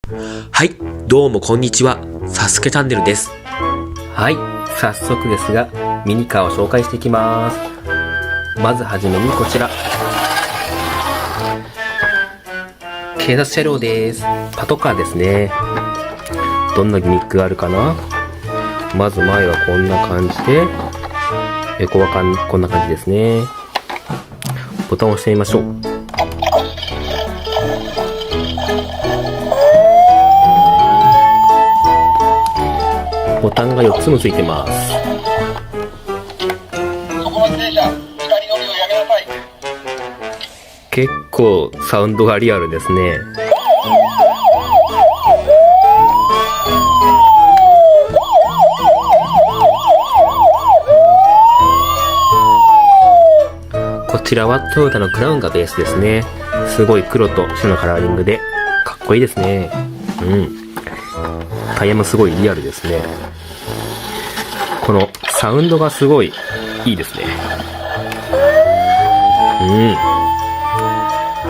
はい、どうもこんにちは。サスケチャンネルです。はい、早速ですが、ミニカーを紹介していきます。まずはじめにこちら。警察車両です。パトカーですね。どんなギミックがあるかな？まず前はこんな感じで、横はこんな感じですね。ボタンを押してみましょう。ボタンが4つもついてます。結構サウンドがリアルですね。こちらはトヨタのクラウンがベースですね。すごい黒と白のカラーリングでかっこいいですね。タイヤもすごいリアルですね。このサウンドがすごいいいですね。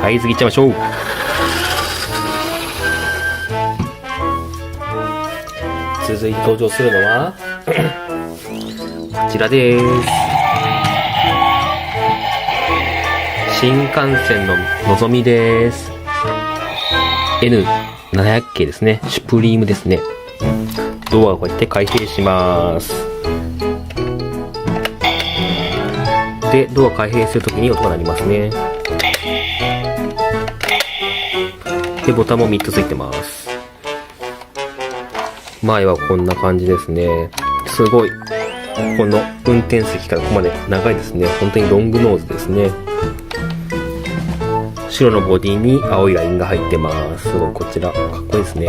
はい、次行っちゃいましょう。続いて登場するのはこちらです。新幹線ののぞみです。N700 系ですね。シュプリームですね。ドアをこうやって開閉します。で、ドア開閉するときに音が鳴りますね。で、ボタンも3つついてます。前はこんな感じですね。すごい。この運転席からここまで長いですね。本当にロングノーズですね。白のボディに青いラインが入ってます。すごいこちら、かっこいいですね。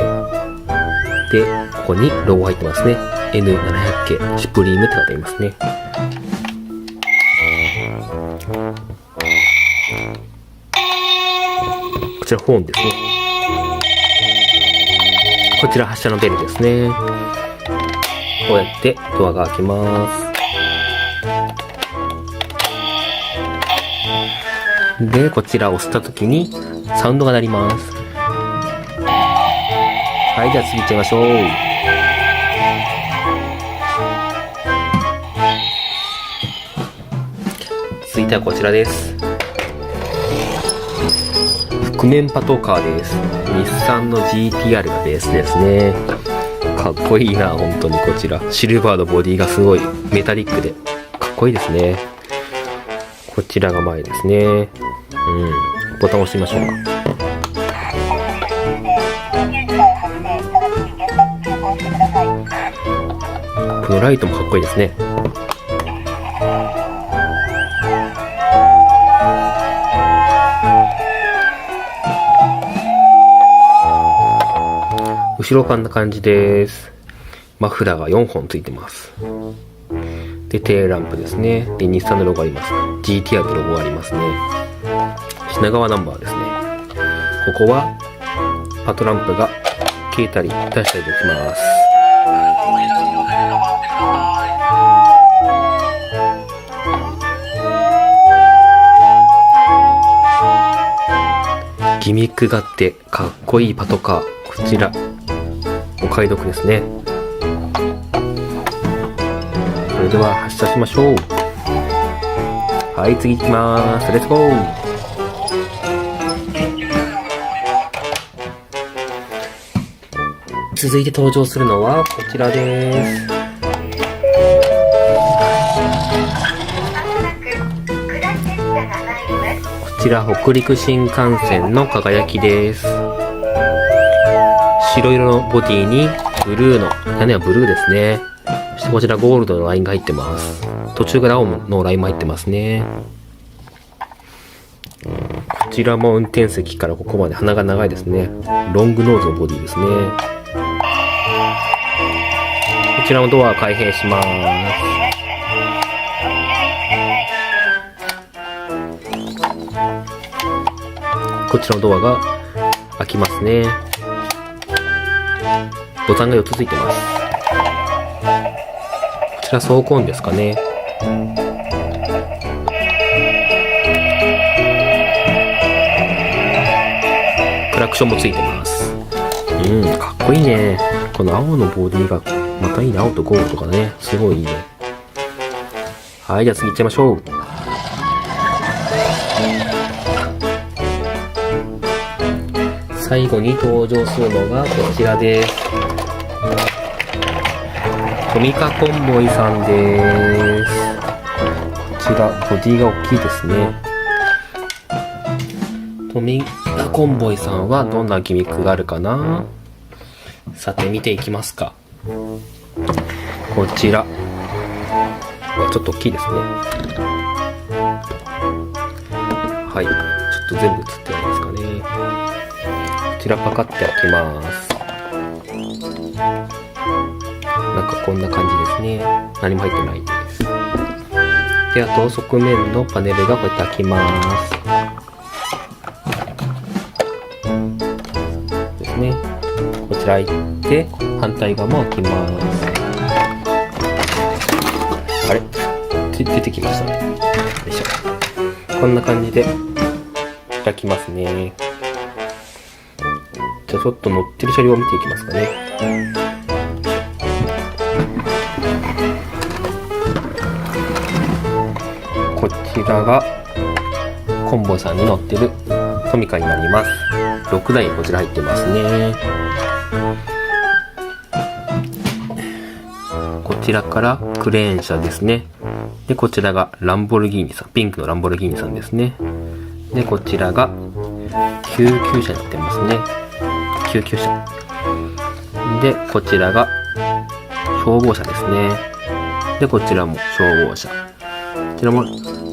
で、ここにロゴ入ってますね。N700 系シュプリームって書いてありますね。こちらホーンですね。こちら発車のベルですね。こうやってドアが開きます。で、こちらを押したときにサウンドが鳴ります。はい、じゃあ次行っちゃいましょう。続いてはこちらです。覆面パトカーです。日産の GTR がベースですね。かっこいいな、本当にこちら。シルバーのボディがすごいメタリックでかっこいいですね。こちらが前ですね。ボタンを押してみましょうか。このライトもかっこいいですね。後ろこんな感じです。マフラーが4本ついてます。で、テールランプですね。で、日産のロゴあります。GTR のロゴがありますね。品川ナンバーですね。ここはパトランプが消えたり出したりできます。ギミックがあってかっこいいパトカー。こちらお買い得ですね。それでは発車しましょう。はい、次行きます。レッツゴー。続いて登場するのはこちらです。こちら北陸新幹線の輝きです。白色のボディにブルーの屋根はブルーですね。そしてこちらゴールドのラインが入ってます。途中から青のラインも入ってますね。こちらも運転席からここまで鼻が長いですね。ロングノーズのボディですね。こちらもドア開閉します。こちらのドアが開きますね。ボタンが4つついてます。こちら走行音ですかね。クラクションもついてます。かっこいいね。この青のボディがまたいいね。青とゴールドとかね、すごいいいね。はい、じゃあ次行っちゃいましょう。最後に登場するのがこちらです。トミカコンボイさんです。こちらボディが大きいですね。トミカコンボイさんはどんなギミックがあるかな。さて見ていきますか。こちらちょっと大きいですね。はい、ちょっと全部映ってないですかね。こちらパカって開きます。なんかこんな感じですね。何も入ってないです。で、あと側面のパネルがこうやって開きますですね。こちら開いて反対側も開きます。あれ？出てきましたね。よいしょ。こんな感じで開きますね。じゃあちょっと乗ってる車両を見ていきますかね。こちらがコンボイさんに乗ってるトミカになります。6台こちら入ってますね。こちらからクレーン車ですね。で、こちらがランボルギーニさん、ピンクのランボルギーニさんですね。で、こちらが救急車になってますね。救急車。で、こちらが消防車ですね。で、こちらも消防車。こちらも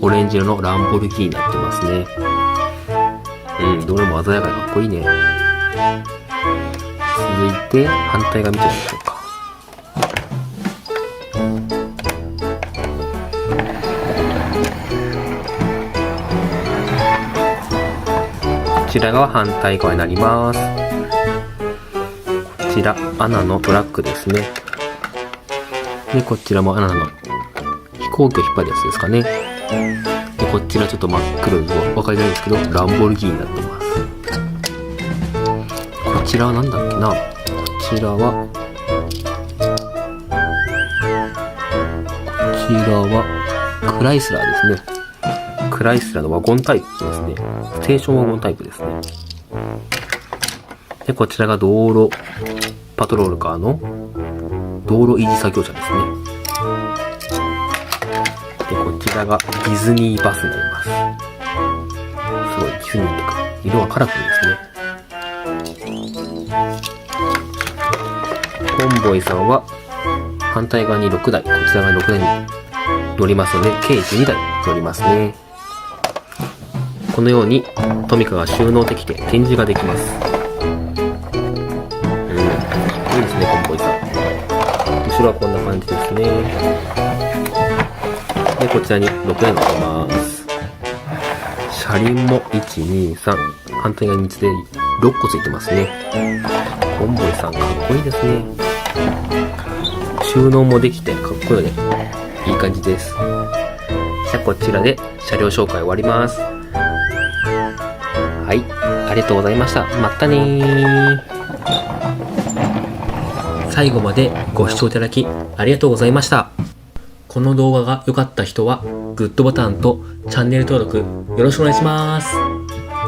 オレンジ色のランボルギーニになってますね。どれも鮮やかでかっこいいね。続いて反対側見てみましょうか。こちらが反対側になります。こちらアナのトラックですね。で、こちらもアナの飛行機を引っ張るやつですかね。で、こちらちょっと真っ黒で分かりづらいんですけど、ランボルギーニになってます。こちらは何だっけな。こちらはクライスラーですね。クライスラーのワゴンタイプですね。ステーションワゴンタイプですね。で、こちらが道路パトロールカーの道路維持作業車ですね。で、こちらがディズニーバスになります。すごい、ディズニーってか、色はカラフルですね。コンボイさんは、反対側に6台、こちら側に6台に乗りますので、計12台乗りますね。このように、トミカが収納できて展示ができます。かっこいいですね、コンボイさん。後ろはこんな感じですね。で、こちらに6台乗ってます。車輪も1、2、3、反対側にで6個ついてますね。コンボイさんかっこいいですね。収納もできてかっこいいので、いい感じです。じゃあこちらで車両紹介終わります。はい、ありがとうございました。またねー。最後までご視聴いただきありがとうございました。この動画が良かった人はグッドボタンとチャンネル登録よろしくお願いします。